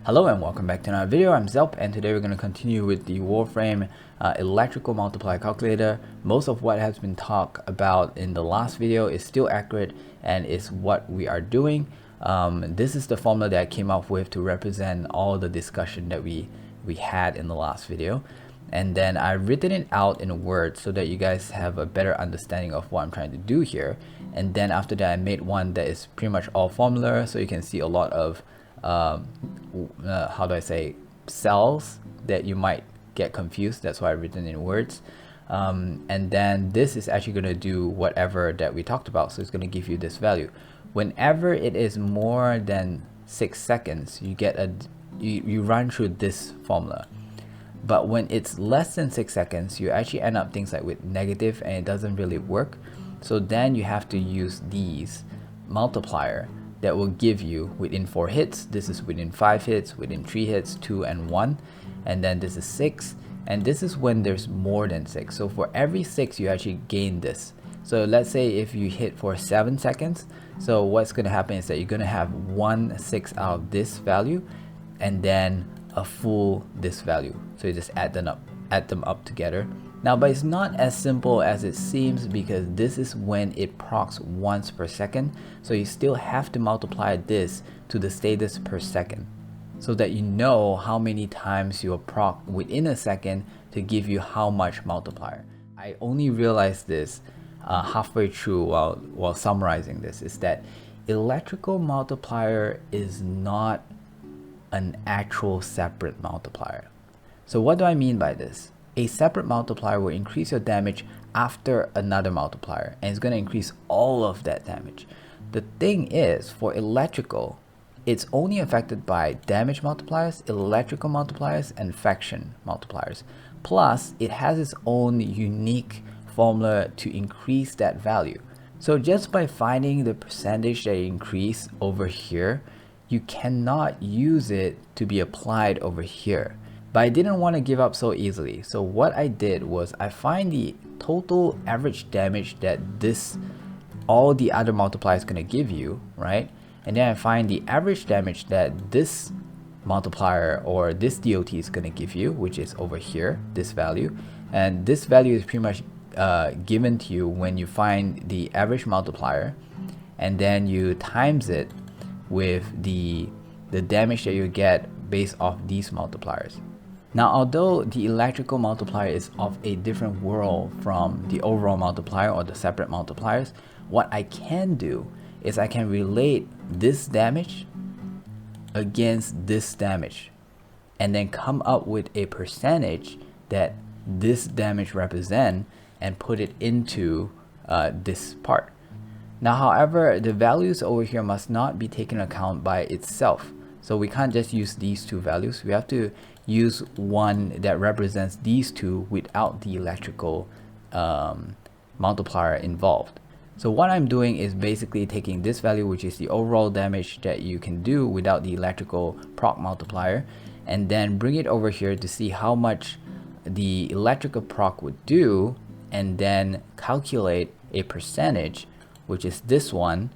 Hello and welcome back to another video. I'm Zelp, and today we're going to continue with the Warframe electrical multiplier calculator. Most of what has been talked about in the last video is still accurate and is what we are doing. This is the formula that I came up with to represent all the discussion that we had in the last video. And then I've written it out in words so that you guys have a better understanding of what I'm trying to do here. And then after that, I made one that is pretty much all formula, so you can see a lot of how do I say, cells that you might get confused. That's why I've written in words. And then this is actually going to do whatever that we talked about. So it's going to give you this value. Whenever it is more than 6 seconds, you get you run through this formula. But when it's less than 6 seconds, you actually end up things like with negative, and it doesn't really work. So then you have to use these multiplier that will give you within 4 hits. This is within 5 hits, within 3 hits, 2 and 1, and then this is 6, and this is when there's more than 6. So for every 6 you actually gain this. So let's say if you hit for 7 seconds, so what's going to happen is that you're going to have 1 6 out of this value and then a full this value. So you just add them up together. Now, but it's not as simple as it seems, because this is when it procs once per second. So you still have to multiply this to the status per second so that you know how many times you'll proc within a second to give you how much multiplier. I only realized this halfway through while summarizing this, is that electrical multiplier is not an actual separate multiplier. So what do I mean by this? A separate multiplier will increase your damage after another multiplier, and it's going to increase all of that damage. The thing is, for electrical, it's only affected by damage multipliers, electrical multipliers, and faction multipliers. Plus, it has its own unique formula to increase that value. So just by finding the percentage that increase over here, you cannot use it to be applied over here. But I didn't want to give up so easily. So what I did was I find the total average damage that all the other multipliers is going to give you, right? And then I find the average damage that this multiplier or this DOT is going to give you, which is over here, this value. And this value is pretty much given to you when you find the average multiplier, and then you times it with the damage that you get based off these multipliers. Now, although the electrical multiplier is of a different world from the overall multiplier or the separate multipliers, what I can do is I can relate this damage against this damage and then come up with a percentage that this damage represents and put it into this part. Now, however, the values over here must not be taken account by itself. So we can't just use these two values. We have to use one that represents these two without the electrical multiplier involved. So what I'm doing is basically taking this value, which is the overall damage that you can do without the electrical proc multiplier, and then bring it over here to see how much the electrical proc would do, and then calculate a percentage, which is this one,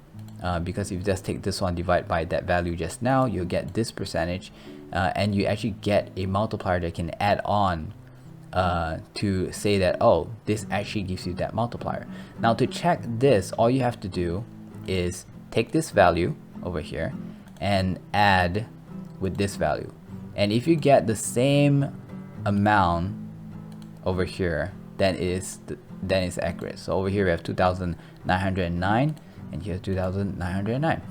because if you just take this one, divide by that value just now, you'll get this percentage, and you actually get a multiplier that can add on to say that, oh, this actually gives you that multiplier. Now, to check this, all you have to do is take this value over here and add with this value, and if you get the same amount over here, then it's accurate. So over here we have 2,909, and here's 2,909.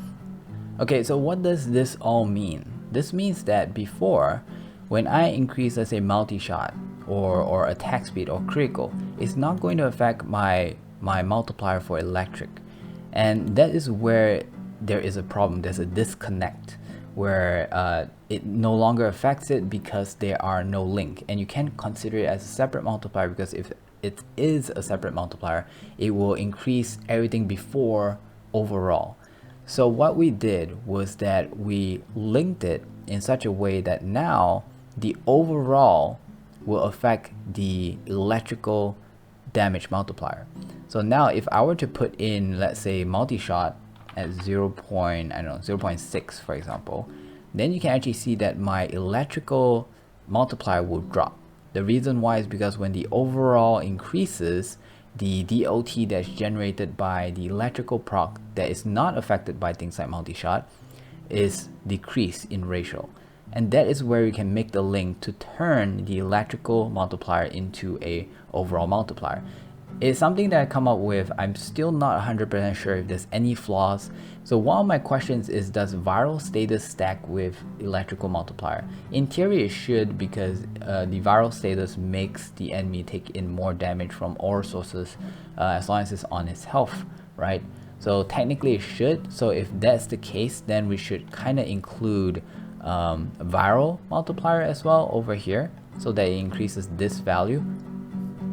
Okay, so what does this all mean? This means that before, when I increase, let's say, multi-shot or attack speed or critical, it's not going to affect my multiplier for electric. And that is where there is a problem. There's a disconnect where it no longer affects it because there are no link. And you can consider it as a separate multiplier, because if it is a separate multiplier, it will increase everything before overall. So what we did was that we linked it in such a way that now the overall will affect the electrical damage multiplier. So now if I were to put in, let's say, multi-shot at 0.6, for example, then you can actually see that my electrical multiplier will drop. The reason why is because when the overall increases, the DOT that's generated by the electrical proc that is not affected by things like multi-shot is decreased in ratio. And that is where you can make the link to turn the electrical multiplier into a overall multiplier. It's something that I come up with. I'm still not 100% sure if there's any flaws. So one of my questions is, does viral status stack with electrical multiplier? In theory it should, because the viral status makes the enemy take in more damage from all sources as long as it's on its health, right? So technically it should. So if that's the case, then we should kind of include viral multiplier as well over here, so that it increases this value.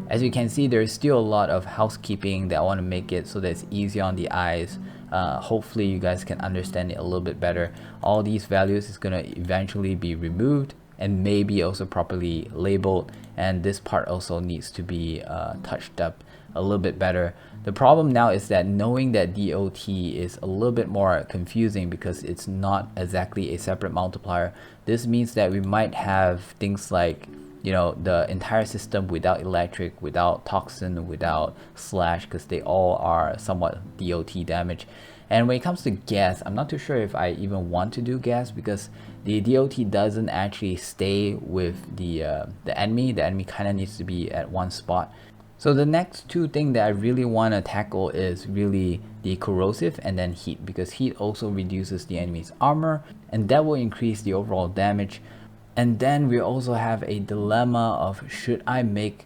As you can see, there's still a lot of housekeeping that I want to make it so that it's easy on the eyes. Hopefully you guys can understand it a little bit better. All these values is going to eventually be removed and maybe also properly labeled, and this part also needs to be touched up a little bit better. The problem now is that knowing that DOT is a little bit more confusing because it's not exactly a separate multiplier. This means that we might have things like, you know, the entire system without electric, without toxin, without slash, because they all are somewhat DOT damage. And when it comes to gas, I'm not too sure if I even want to do gas, because the DOT doesn't actually stay with the enemy. The enemy kind of needs to be at one spot. So the next two things that I really want to tackle is really the corrosive and then heat, because heat also reduces the enemy's armor and that will increase the overall damage. And then we also have a dilemma of, should I make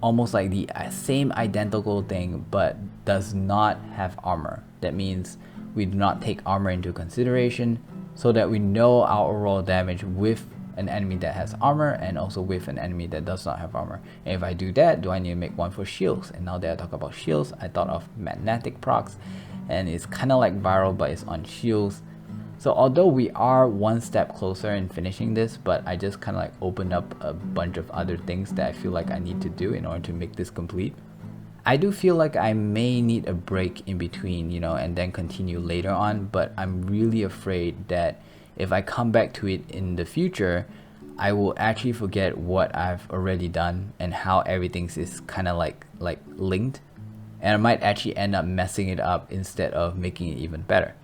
almost like the same identical thing but does not have armor? That means we do not take armor into consideration, so that we know our overall damage with an enemy that has armor and also with an enemy that does not have armor. And if I do that, do I need to make one for shields? And now that I talk about shields, I thought of magnetic procs, and it's kind of like viral but it's on shields. So although we are one step closer in finishing this, but I just kind of like opened up a bunch of other things that I feel like I need to do in order to make this complete. I do feel like I may need a break in between, you know, and then continue later on, but I'm really afraid that if I come back to it in the future, I will actually forget what I've already done and how everything is kind of like linked, and I might actually end up messing it up instead of making it even better.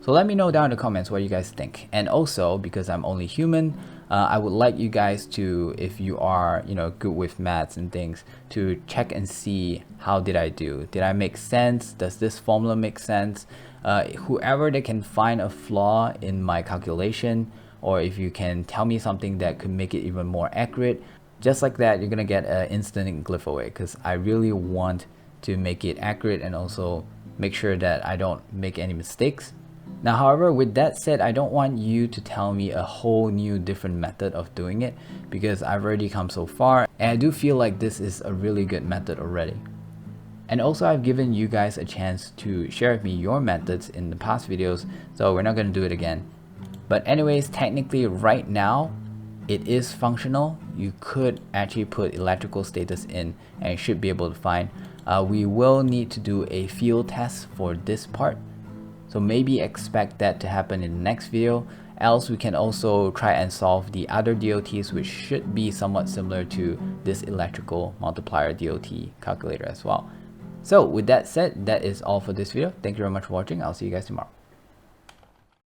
So let me know down in the comments what you guys think. And also, because I'm only human, I would like you guys to, if you are, you know, good with maths and things, to check and see how did I do. Did I make sense? Does this formula make sense? Whoever that can find a flaw in my calculation, or if you can tell me something that could make it even more accurate, just like that, you're gonna get an instant giveaway, because I really want to make it accurate and also make sure that I don't make any mistakes. Now, however, with that said, I don't want you to tell me a whole new different method of doing it, because I've already come so far and I do feel like this is a really good method already. And also, I've given you guys a chance to share with me your methods in the past videos, so we're not going to do it again. But anyways, technically right now it is functional. You could actually put electrical status in and you should be able to find. We will need to do a field test for this part, so maybe expect that to happen in the next video. Else we can also try and solve the other DOTs, which should be somewhat similar to this electrical multiplier DOT calculator as well. So with that said, that is all for this video. Thank you very much for watching. I'll see you guys tomorrow.